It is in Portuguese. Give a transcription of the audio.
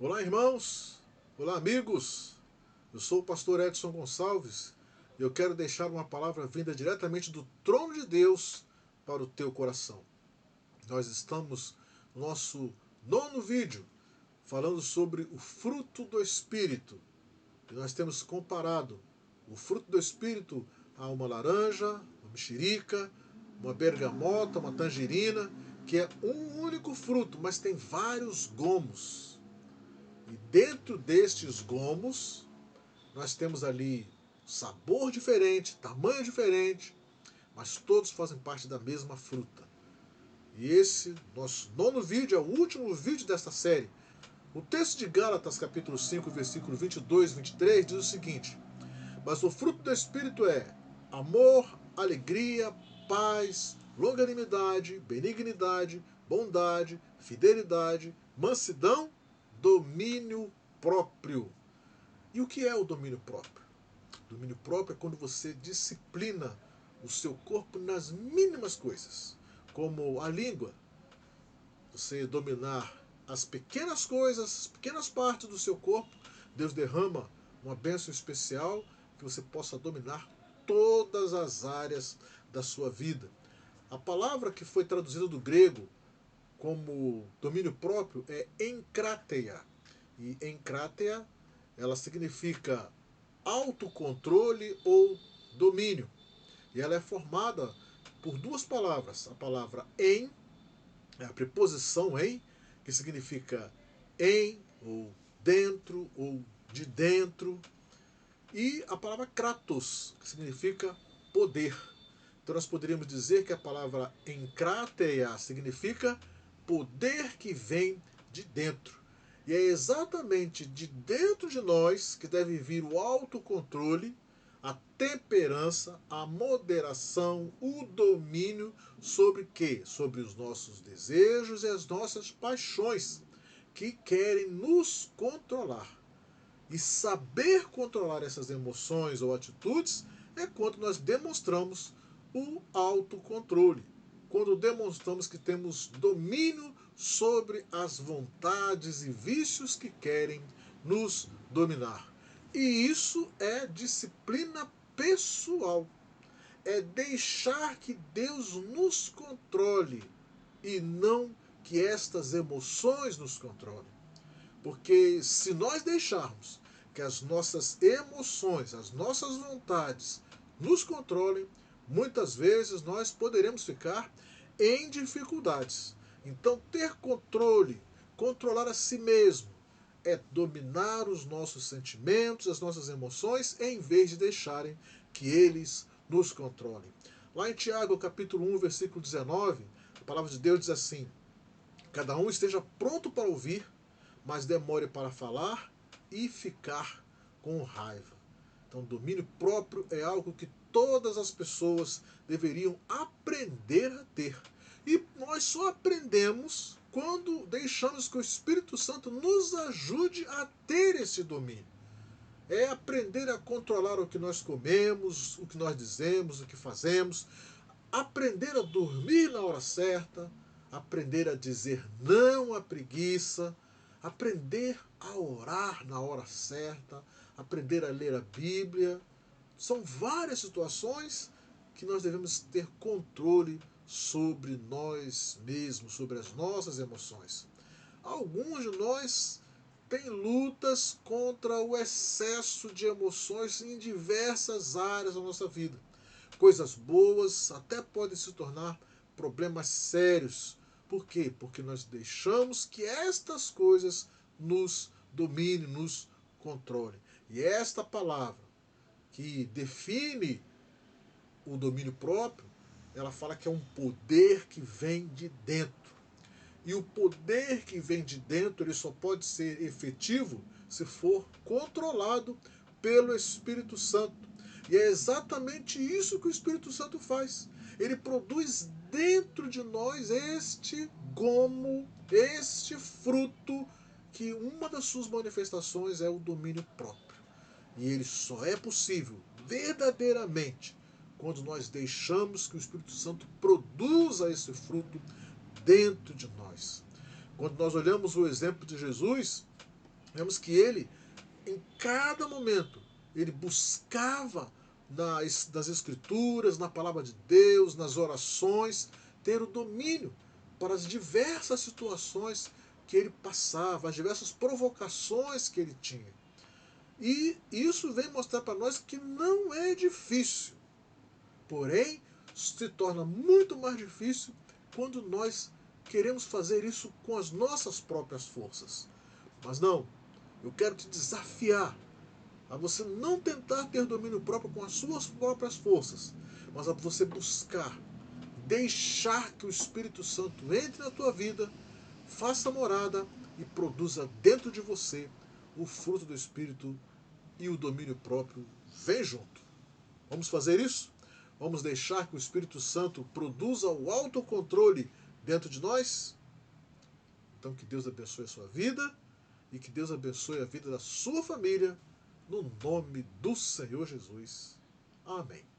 Olá, irmãos! Olá, amigos! Eu sou o pastor Edson Gonçalves e eu quero deixar uma palavra vinda diretamente do trono de Deus para o teu coração. Nós estamos no nosso 9º vídeo falando sobre o fruto do Espírito. E nós temos comparado o fruto do Espírito a uma laranja, uma mexerica, uma bergamota, uma tangerina, que é um único fruto, mas tem vários gomos. E dentro destes gomos, nós temos ali sabor diferente, tamanho diferente, mas todos fazem parte da mesma fruta. E esse nosso 9º vídeo é o último vídeo desta série. O texto de Gálatas, capítulo 5, versículo 22 e 23, diz o seguinte: Mas o fruto do Espírito é amor, alegria, paz, longanimidade, benignidade, bondade, fidelidade, mansidão, domínio próprio. E o que é o domínio próprio? Domínio próprio é quando você disciplina o seu corpo nas mínimas coisas, como a língua. Você dominar as pequenas coisas, as pequenas partes do seu corpo, Deus derrama uma bênção especial que você possa dominar todas as áreas da sua vida. A palavra que foi traduzida do grego como domínio próprio é enkráteia. E enkráteia, ela significa autocontrole ou domínio. E ela é formada por duas palavras. A palavra em, a preposição em, que significa em, ou dentro, ou de dentro. E a palavra kratos, que significa poder. Então nós poderíamos dizer que a palavra enkráteia significa poder que vem de dentro. E é exatamente de dentro de nós que deve vir o autocontrole, a temperança, a moderação, o domínio sobre quê? Sobre os nossos desejos e as nossas paixões que querem nos controlar. E saber controlar essas emoções ou atitudes é quando nós demonstramos o autocontrole. Quando demonstramos que temos domínio sobre as vontades e vícios que querem nos dominar. E isso é disciplina pessoal. É deixar que Deus nos controle e não que estas emoções nos controlem. Porque se nós deixarmos que as nossas emoções, as nossas vontades nos controlem, muitas vezes nós poderemos ficar em dificuldades. Então, ter controle, controlar a si mesmo, é dominar os nossos sentimentos, as nossas emoções, em vez de deixarem que eles nos controlem. Lá em Tiago, capítulo 1, versículo 19, a palavra de Deus diz assim: Cada um esteja pronto para ouvir, mas demore para falar e ficar com raiva. Então, domínio próprio é algo que todas as pessoas deveriam aprender a ter. E nós só aprendemos quando deixamos que o Espírito Santo nos ajude a ter esse domínio. É aprender a controlar o que nós comemos, o que nós dizemos, o que fazemos, aprender a dormir na hora certa, aprender a dizer não à preguiça, aprender a orar na hora certa, aprender a ler a Bíblia. São várias situações que nós devemos ter controle sobre nós mesmos, sobre as nossas emoções. Alguns de nós têm lutas contra o excesso de emoções em diversas áreas da nossa vida. Coisas boas até podem se tornar problemas sérios. Por quê? Porque nós deixamos que estas coisas nos dominem, nos controlem. E esta palavra que define o domínio próprio, ela fala que é um poder que vem de dentro. E o poder que vem de dentro, ele só pode ser efetivo se for controlado pelo Espírito Santo. E é exatamente isso que o Espírito Santo faz. Ele produz dentro de nós este gomo, este fruto, que uma das suas manifestações é o domínio próprio. E ele só é possível verdadeiramente quando nós deixamos que o Espírito Santo produza esse fruto dentro de nós. Quando nós olhamos o exemplo de Jesus, Vemos que ele, em cada momento, ele buscava nas Escrituras, na palavra de Deus, nas orações, ter o domínio para as diversas situações que ele passava, as diversas provocações que ele tinha. E isso vem mostrar para nós que não é difícil. Porém, se torna muito mais difícil quando nós queremos fazer isso com as nossas próprias forças. Mas não, eu quero te desafiar a você não tentar ter domínio próprio com as suas próprias forças, mas a você buscar, deixar que o Espírito Santo entre na tua vida, faça morada e produza dentro de você o fruto do Espírito, e o domínio próprio vem junto. Vamos fazer isso? Vamos deixar que o Espírito Santo produza o autocontrole dentro de nós? Então que Deus abençoe a sua vida e que Deus abençoe a vida da sua família, no nome do Senhor Jesus. Amém.